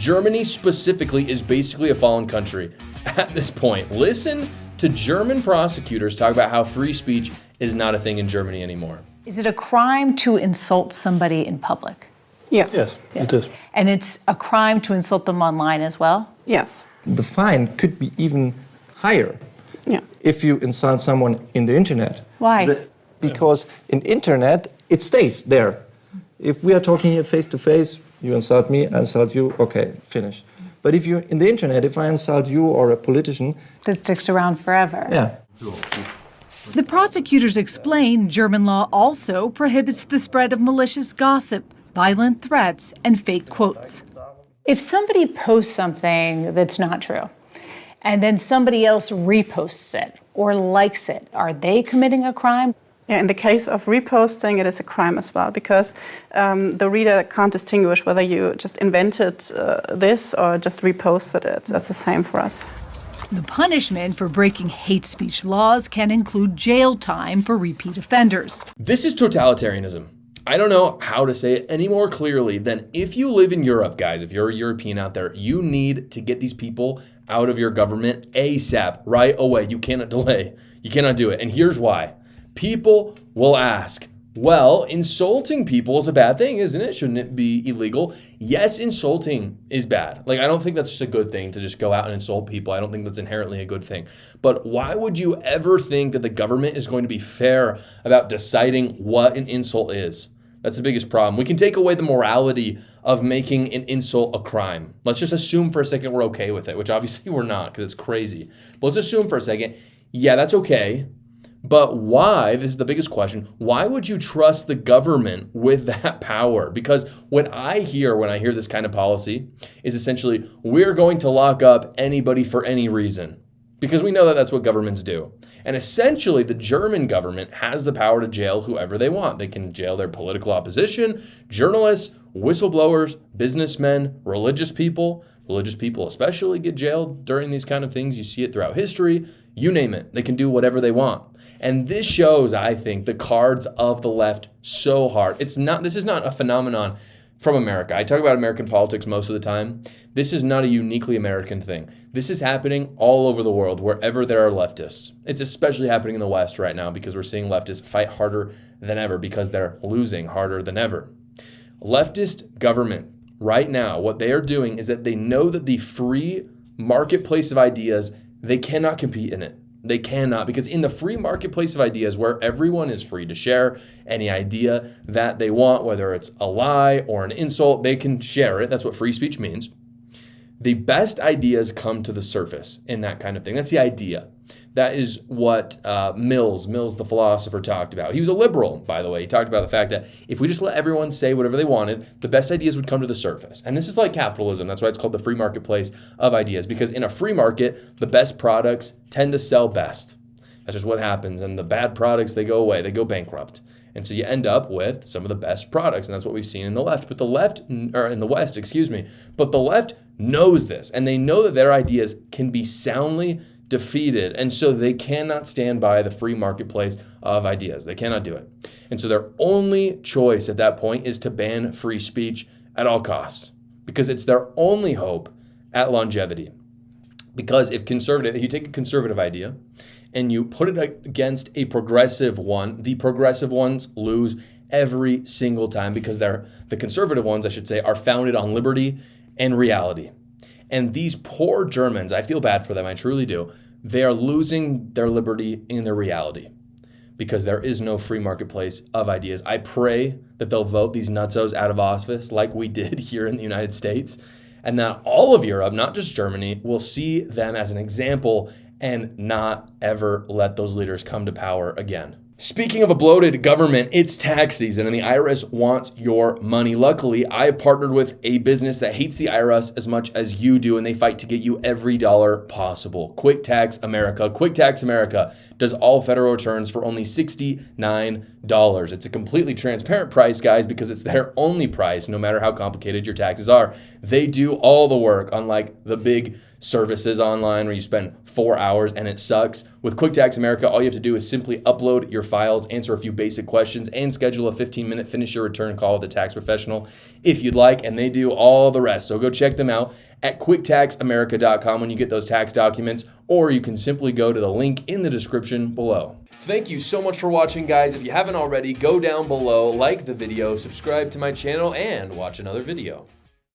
Germany specifically is basically a fallen country at this point. Listen to German prosecutors talk about how free speech is not a thing in Germany anymore. Is it a crime to insult somebody in public? Yes, it is. And it's a crime to insult them online as well? Yes. The fine could be even higher if you insult someone in the internet. Why? Because in internet, it stays there. If we are talking here face to face, you insult me, I insult you, okay, finish. But if you in the internet, if I insult you or a politician, that sticks around forever. Yeah. The prosecutors explain German law also prohibits the spread of malicious gossip, violent threats, and fake quotes. If somebody posts something that's not true, and then somebody else reposts it or likes it, are they committing a crime? Yeah, in the case of reposting, it is a crime as well, because the reader can't distinguish whether you just invented this or just reposted it. That's the same for us. The punishment for breaking hate speech laws can include jail time for repeat offenders. This is totalitarianism. I don't know how to say it any more clearly than if you live in Europe, guys, if you're a European out there, you need to get these people out of your government ASAP, right away. You cannot delay. You cannot do it. And here's why. People will ask, well, insulting people is a bad thing, isn't it? Shouldn't it be illegal? Yes, insulting is bad. Like, I don't think that's just a good thing to just go out and insult people. I don't think that's inherently a good thing. But why would you ever think that the government is going to be fair about deciding what an insult is? That's the biggest problem. We can take away the morality of making an insult a crime. Let's just assume for a second we're okay with it, which obviously we're not because it's crazy. But let's assume for a second, yeah, that's okay. But why, this is the biggest question, why would you trust the government with that power? Because what I hear when I hear this kind of policy is essentially, we're going to lock up anybody for any reason. Because we know that that's what governments do. And essentially, the German government has the power to jail whoever they want. They can jail their political opposition, journalists, whistleblowers, businessmen, religious people. Religious people especially get jailed during these kind of things. You see it throughout history. You name it. They can do whatever they want. And this shows, I think, the cards of the left so hard. This is not a phenomenon from America. I talk about American politics most of the time. This is not a uniquely American thing. This is happening all over the world, wherever there are leftists. It's especially happening in the West right now because we're seeing leftists fight harder than ever because they're losing harder than ever. Leftist government right now, what they are doing is that they know that the free marketplace of ideas, they cannot compete in it. They cannot, because in the free marketplace of ideas where everyone is free to share any idea that they want, whether it's a lie or an insult, they can share it. That's what free speech means. The best ideas come to the surface in that kind of thing. That's the idea. That is what Mills, the philosopher, talked about. He was a liberal, by the way. He talked about the fact that if we just let everyone say whatever they wanted, the best ideas would come to the surface. And this is like capitalism. That's why it's called the free marketplace of ideas, because in a free market, the best products tend to sell best. That's just what happens. And the bad products, they go away. They go bankrupt. And so you end up with some of the best products. And that's what we've seen in the left. But in the West, But the left knows this. And they know that their ideas can be soundly defeated. And so they cannot stand by the free marketplace of ideas. They cannot do it. And so their only choice at that point is to ban free speech at all costs, because it's their only hope at longevity. Because if you take a conservative idea and you put it against a progressive one, the progressive ones lose every single time, because the conservative ones, I should say, are founded on liberty and reality. And these poor Germans, I feel bad for them, I truly do. They are losing their liberty in their reality because there is no free marketplace of ideas. I pray that they'll vote these nutzos out of office like we did here in the United States, and that all of Europe, not just Germany, will see them as an example and not ever let those leaders come to power again. Speaking of a bloated government, it's tax season and the IRS wants your money. Luckily, I've partnered with a business that hates the IRS as much as you do, and they fight to get you every dollar possible. Quick Tax America. Quick Tax America does all federal returns for only $69. It's a completely transparent price, guys, because it's their only price, no matter how complicated your taxes are. They do all the work, unlike the big services online where you spend 4 hours and it sucks. With Quick Tax America, all you have to do is simply upload your files, answer a few basic questions, and schedule a 15-minute finish your return call with a tax professional if you'd like, and they do all the rest. So go check them out at quicktaxamerica.com when you get those tax documents, or you can simply go to the link in the description below. Thank you so much for watching, guys. If you haven't already, go down below, like the video, subscribe to my channel, and watch another video.